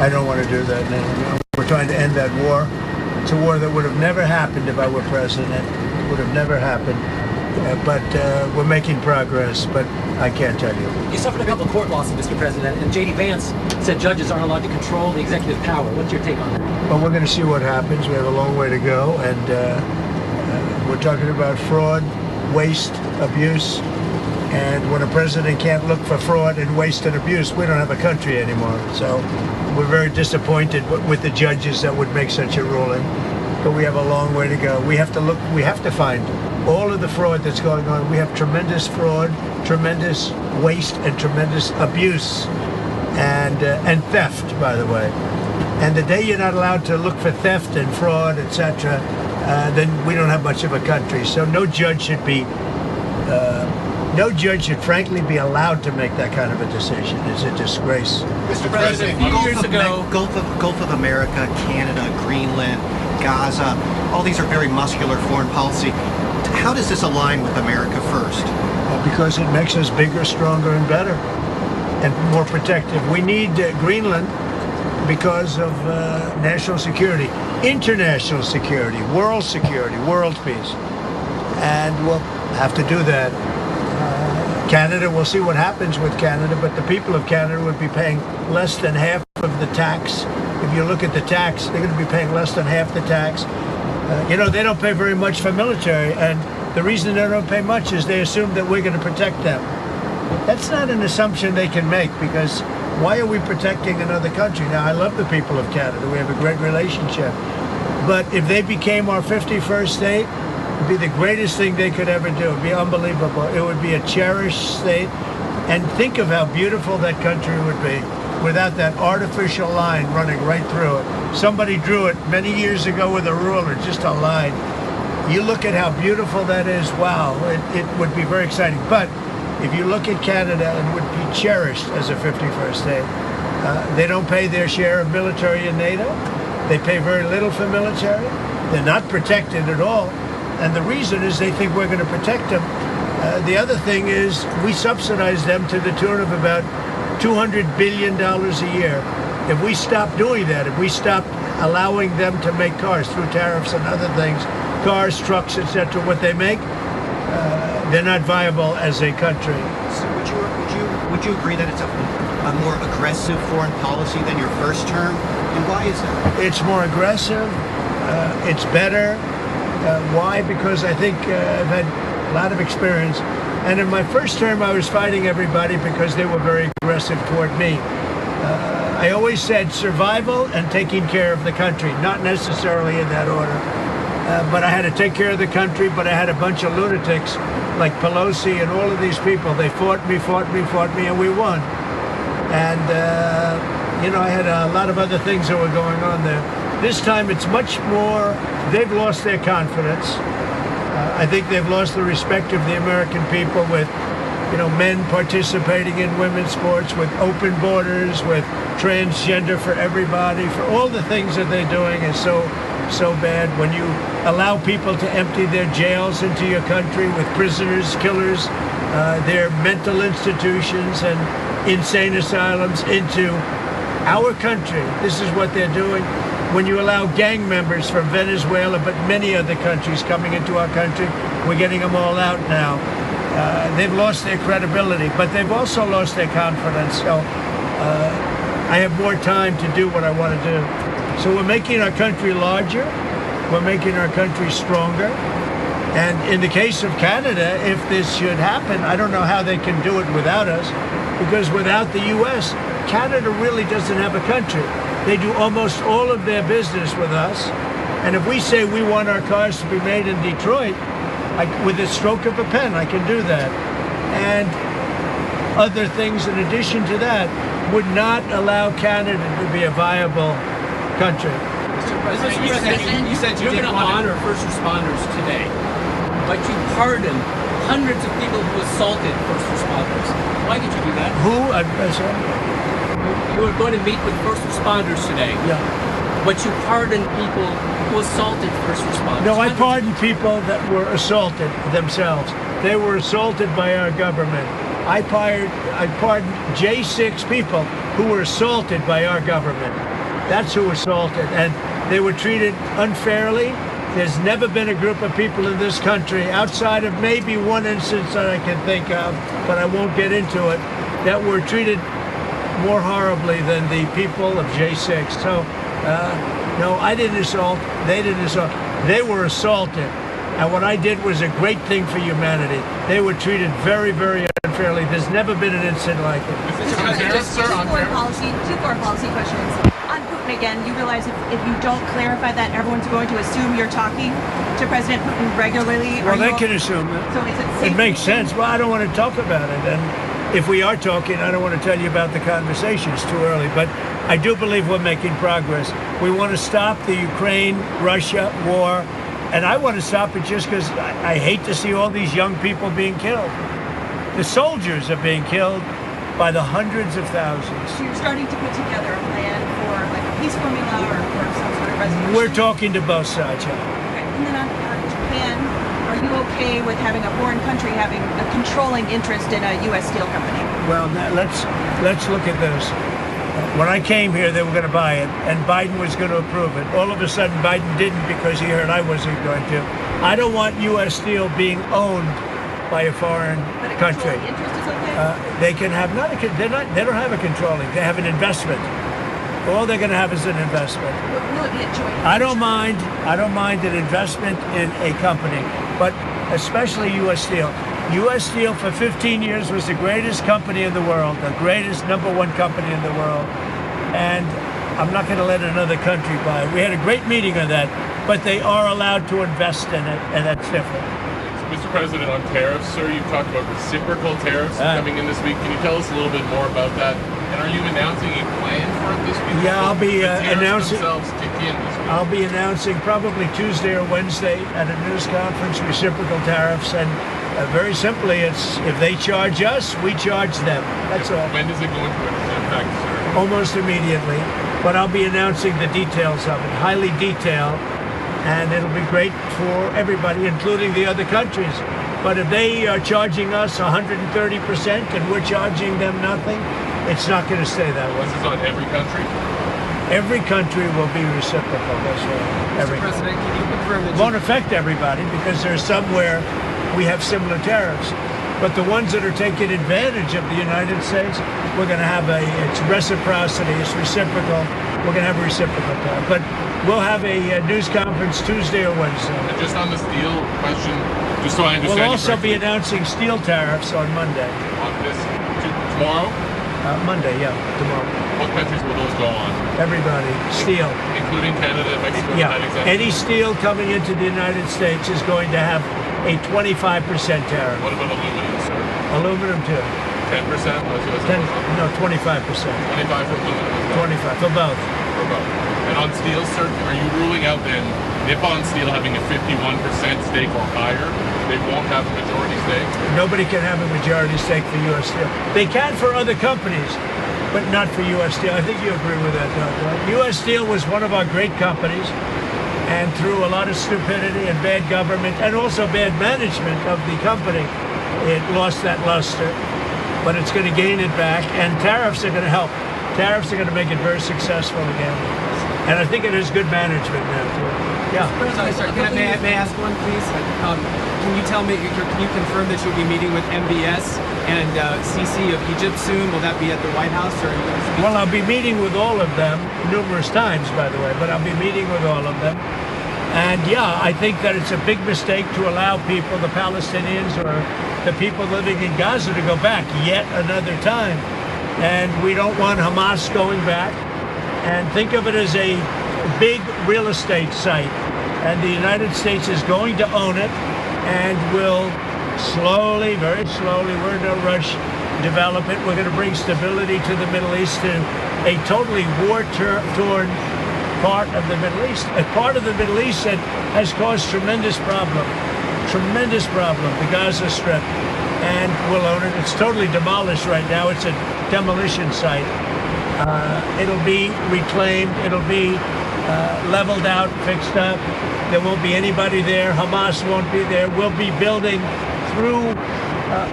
I don't want to do that now. No. We're trying to end that war. It's a war that would have never happened if I were president. It would have never happened. But we're making progress, but I can't tell you. You suffered a couple of court losses, Mr. President, and J.D. Vance said judges aren't allowed to control the executive power. What's your take on that? Well, we're going to see what happens. We have a long way to go, and we're talking about fraud, waste, abuse, and when a president can't look for fraud and waste and abuse, we don't have a country anymore. So we're very disappointed with the judges that would make such a ruling, but we have a long way to go. We have to look, we have to find all of the fraud that's going on. We have tremendous fraud, tremendous waste, and tremendous abuse, and theft, by the way. And the day you're not allowed to look for theft and fraud, etc., then we don't have much of a country. So no judge should frankly be allowed to make that kind of a decision. It's a disgrace. Mr. President, years ago, Gulf of America, Canada, Greenland, Gaza, all these are very muscular foreign policy. How does this align with America first? Because it makes us bigger, stronger, and better, and more protective. We need Greenland because of national security, international security, world peace. And we'll have to do that. Canada, we'll see what happens with Canada, but the people of Canada would be paying less than half of the tax. If you look at the tax, they're going to be paying less than half the tax. They don't pay very much for military, and the reason they don't pay much is they assume that we're going to protect them. That's not an assumption they can make, because why are we protecting another country? Now, I love the people of Canada. We have a great relationship. But if they became our 51st state, it would be the greatest thing they could ever do. It would be unbelievable. It would be a cherished state. And think of how beautiful that country would be without that artificial line running right through it. Somebody drew it many years ago with a ruler, just a line. You look at how beautiful that is, wow, it would be very exciting. But if you look at Canada, it would be cherished as a 51st state. They don't pay their share of military in NATO. They pay very little for military. They're not protected at all. And the reason is they think we're going to protect them. The other thing is we subsidize them to the tune of about $200 billion a year. If we stop doing that, if we stop allowing them to make cars through tariffs and other things, cars, trucks, etc., what they make, they're not viable as a country. So would you agree that it's a more aggressive foreign policy than your first term? And why is that? It's more aggressive. It's better. Why? Because I think I've had a lot of experience. And in my first term, I was fighting everybody because they were very aggressive toward me. I always said survival and taking care of the country, not necessarily in that order. But I had to take care of the country, but I had a bunch of lunatics like Pelosi and all of these people. They fought me, and we won. And, I had a lot of other things that were going on there. This time it's much more, they've lost their confidence. I think they've lost the respect of the American people with, men participating in women's sports, with open borders, with transgender for everybody, for all the things that they're doing is so bad. When you allow people to empty their jails into your country with prisoners, killers, their mental institutions and insane asylums into our country, this is what they're doing. When you allow gang members from Venezuela, but many other countries coming into our country, we're getting them all out now. They've lost their credibility, but they've also lost their confidence. So I have more time to do what I want to do. So we're making our country larger. We're making our country stronger. And in the case of Canada, if this should happen, I don't know how they can do it without us, because without the U.S., Canada really doesn't have a country. They do almost all of their business with us. And if we say we want our cars to be made in Detroit, with a stroke of a pen, I can do that. And other things in addition to that would not allow Canada to be a viable country. Mr. President, you said you're going to honor first responders today, but you pardoned hundreds of people who assaulted first responders. Why did you do that? Who? You were going to meet with first responders today. Yeah. But you pardoned people who assaulted first responders. No, I pardoned people that were assaulted themselves. They were assaulted by our government. I pardoned J6 people who were assaulted by our government. That's who were assaulted, and they were treated unfairly. There's never been a group of people in this country, outside of maybe one instance that I can think of, but I won't get into it, that were treated more horribly than the people of J6. So, no, I didn't assault. They didn't assault. They were assaulted. And what I did was a great thing for humanity. They were treated very, very unfairly. There's never been an incident like it. Just two foreign policy questions. On Putin again, you realize if you don't clarify that, everyone's going to assume you're talking to President Putin regularly? Well, they can assume that. So is it safe? It makes sense. Well, I don't want to talk about it. And if we are talking, I don't want to tell you about the conversation. It's too early. But I do believe we're making progress. We want to stop the Ukraine-Russia war. And I want to stop it just because I hate to see all these young people being killed. The soldiers are being killed by the hundreds of thousands. So you're starting to put together a plan for like a peace formula or some sort of resolution? We're talking to both sides, yeah. Okay. And then on Japan, are you okay with having a foreign country having a controlling interest in a U.S. steel company? Well, let's look at this. When I came here, they were going to buy it, and Biden was going to approve it. All of a sudden, Biden didn't because he heard I wasn't going to. I don't want U.S. steel being owned by a foreign But a country. controlling interest is okay? They can have they don't have a controlling. They have an investment. All they're going to have is an investment. Will it be a joint? I don't mind an investment in a company, but especially U.S. Steel. U.S. Steel for 15 years was the greatest company in the world, the greatest #1 company in the world, and I'm not going to let another country buy it. We had a great meeting on that, but they are allowed to invest in it, and that's different. Mr. President, on tariffs, sir, you've talked about reciprocal tariffs coming in this week. Can you tell us a little bit more about that? And are you announcing a plan for it this week? Yeah, I'll be The tariffs announcing. themselves kick in this week. I'll be announcing probably Tuesday or Wednesday at a news conference reciprocal tariffs, and very simply, it's if they charge us, we charge them. That's all. When does it go into effect, sir? Almost immediately, but I'll be announcing the details of it, highly detailed, and it'll be great for everybody, including the other countries. But if they are charging us 130% and we're charging them nothing, it's not going to stay that way. This is on every country? Every country will be reciprocal. That's right. Every President, can you confirm that won't affect everybody because there's somewhere we have similar tariffs. But the ones that are taking advantage of the United States, we're going to have it's reciprocity, it's reciprocal. We're going to have a reciprocal tariff. But we'll have a news conference Tuesday or Wednesday. And just on the steel question, just so I understand. We'll also be correctly, announcing steel tariffs on Monday. on this tomorrow. Monday, yeah, tomorrow. What countries will those go on? Everybody, steel. Including Canada, Mexico, Yeah, United States. any steel coming into the United States is going to have a 25% tariff. What about aluminum, sir? Aluminum too. 10%? 10, no, 25%. 25 for aluminum. as well. 25 for both. For both. And on steel, sir, are you ruling out then Nippon Steel having a 51% stake or higher? They won't have a majority stake? Nobody can have a majority stake for U.S. Steel. They can for other companies, but not for U.S. Steel. I think you agree with that, don't you? U.S. Steel was one of our great companies, and through a lot of stupidity and bad government and also bad management of the company, it lost that luster. But it's going to gain it back, and tariffs are going to help. Tariffs are going to make it very successful again. And I think it is good management now, too. Yeah. Sorry, may I ask one, please? Can you tell me, can you confirm that you'll be meeting with MBS and Sisi of Egypt soon? Will that be at the White House, or are you going to speak? Well, I'll be meeting with all of them numerous times, by the way, but I'll be meeting with all of them. And yeah, I think that it's a big mistake to allow people, the Palestinians or the people living in Gaza, to go back yet another time. And we don't want Hamas going back. And think of it as a big real estate site. And the United States is going to own it and will slowly, very slowly, we're in no rush, develop it. We're going to bring stability to the Middle East, to a totally war-torn part of the Middle East, a part of the Middle East that has caused tremendous problem, the Gaza Strip, and we'll own it. It's totally demolished right now. It's a demolition site. It'll be reclaimed. It'll be leveled out, fixed up. There won't be anybody there. Hamas won't be there. We'll be building through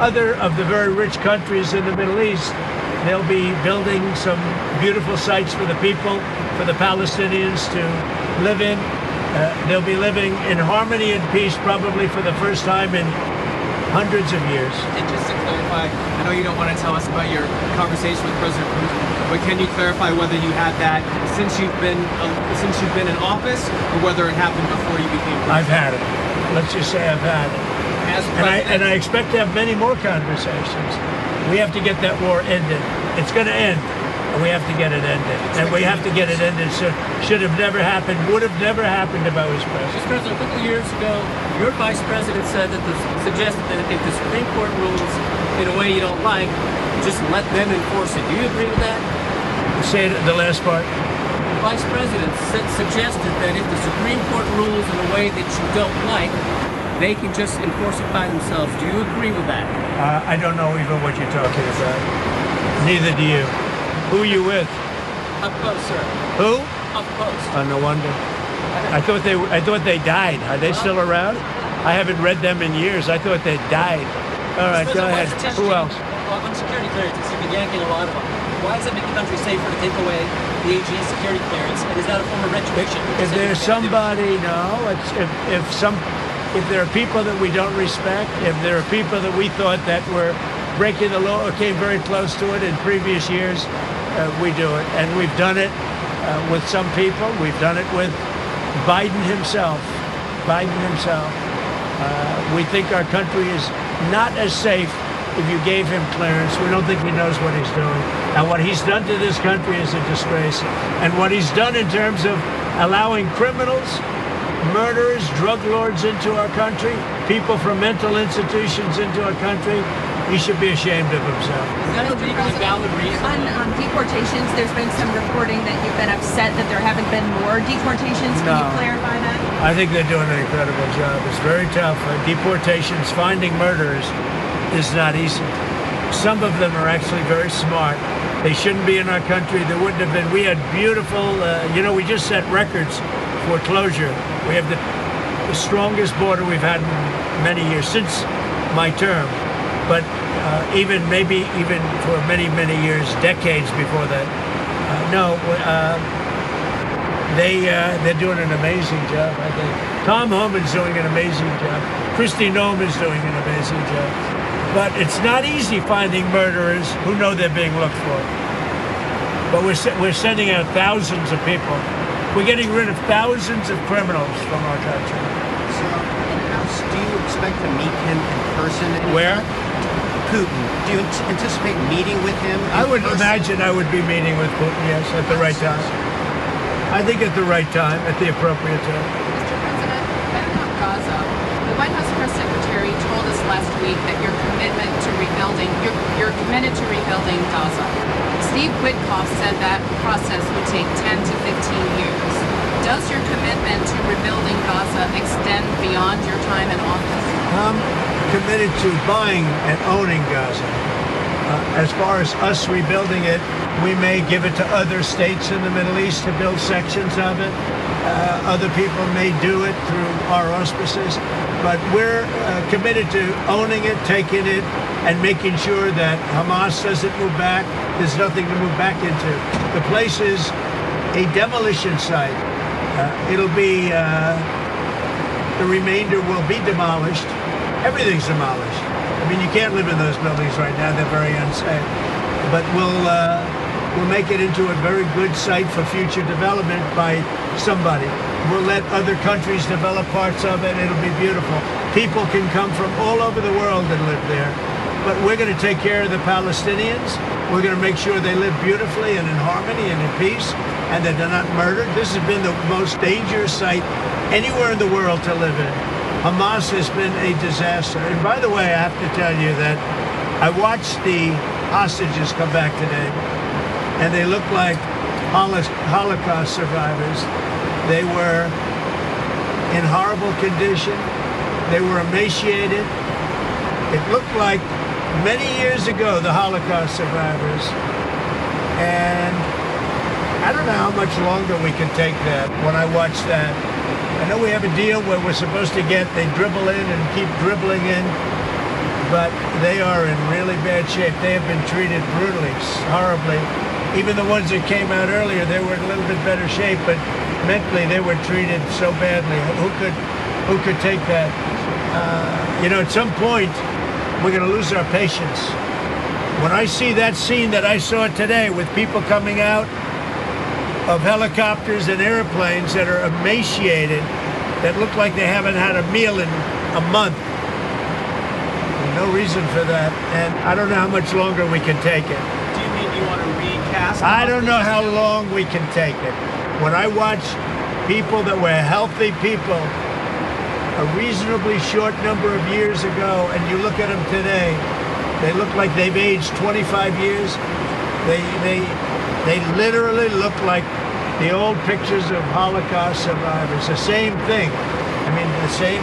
other of the very rich countries in the Middle East. They'll be building some beautiful sites for the people, for the Palestinians to live in. They'll be living in harmony and peace probably for the first time in hundreds of years. And just to clarify, I know you don't want to tell us about your conversation with President Putin, but can you clarify whether you had that since you've been in office, or whether it happened before you became president? I've had it. Let's just say I've had it. And I expect to have many more conversations. We have to get that war ended. It's going to end, and we have to get it ended. And we have to get it ended. So should have never happened, would have never happened if I was president. Mr. President, a couple of years ago, your vice president said that suggested that if the Supreme Court rules in a way you don't like, just let them enforce it. Do you agree with that? Say the last part. The vice president suggested that if the Supreme Court rules in a way that you don't like, they can just enforce it by themselves. Do you agree with that? I don't know even what you're talking about. Neither do you. Who are you with? Up close, sir. Who? Up close. Oh, no wonder. I thought they died. Are they still around? I haven't read them in years. I thought they died. All right, go ahead. Who else? On security clearances, you've been yanking a lot of them. Why does it make the country safer to take away the AG's security clearance? And is that a form of retribution? If there's somebody, no. If there are people that we don't respect, if there are people that we thought that were breaking the law or came very close to it in previous years, we do it. And we've done it with some people. We've done it with Biden himself. We think our country is not as safe if you gave him clearance. We don't think he knows what he's doing. And what he's done to this country is a disgrace. And what he's done in terms of allowing criminals, murderers, drug lords into our country, people from mental institutions into our country, he should be ashamed of himself. Is that a legally valid reason? On deportations, there's been some reporting that you've been upset that there haven't been more deportations. Can you clarify that? I think they're doing an incredible job. It's very tough. Deportations, finding murderers is not easy. Some of them are actually very smart. They shouldn't be in our country. There wouldn't have been. We had beautiful, we just set records for closure. We have the strongest border we've had in many years since my term. But even for many, many years, decades before that. They're doing an amazing job, I think. Tom Homan's doing an amazing job. Kristi Noem is doing an amazing job. But it's not easy finding murderers who know they're being looked for. But we're sending out thousands of people. We're getting rid of thousands of criminals from our country. So, do you expect to meet him in person? Where? Putin. Do you anticipate meeting with him? I would imagine I would be meeting with Putin, yes, at the right time. I think at the right time, at the appropriate time. Mr. President, back on Gaza, the White House press secretary told us last week that you're committed to rebuilding Gaza. Steve Witkoff said that process would take 10 to 15 years. Does your commitment to rebuilding Gaza extend beyond your time in office? I'm committed to buying and owning Gaza. As far as us rebuilding it, we may give it to other states in the Middle East to build sections of it. Other people may do it through our auspices. But we're committed to owning it, taking it, and making sure that Hamas doesn't move back. There's nothing to move back into. The place is a demolition site. It'll be, the remainder will be demolished. Everything's demolished. I mean, you can't live in those buildings right now. They're very unsafe. But we'll make it into a very good site for future development by somebody. We'll let other countries develop parts of it. It'll be beautiful. People can come from all over the world and live there. But we're going to take care of the Palestinians. We're going to make sure they live beautifully and in harmony and in peace, and that they're not murdered. This has been the most dangerous site anywhere in the world to live in. Hamas has been a disaster. And by the way, I have to tell you that I watched the hostages come back today, and they look like Holocaust survivors. They were in horrible condition. They were emaciated. It looked like many years ago, the Holocaust survivors. And I don't know how much longer we can take that when I watch that. I know we have a deal where we're supposed to they dribble in and keep dribbling in. but they are in really bad shape. They have been treated brutally, horribly. Even the ones that came out earlier, they were in a little bit better shape, but mentally they were treated so badly. Who could take that? At some point, we're going to lose our patience. When I see that scene that I saw today with people coming out of helicopters and airplanes that are emaciated, that look like they haven't had a meal in a month, no reason for that, and I don't know how much longer we can take it. Do you mean you want to recast? I don't know how long we can take it. When I watch people that were healthy people a reasonably short number of years ago, and you look at them today, they look like they've aged 25 years. They literally look like the old pictures of Holocaust survivors. The same thing. I mean, the same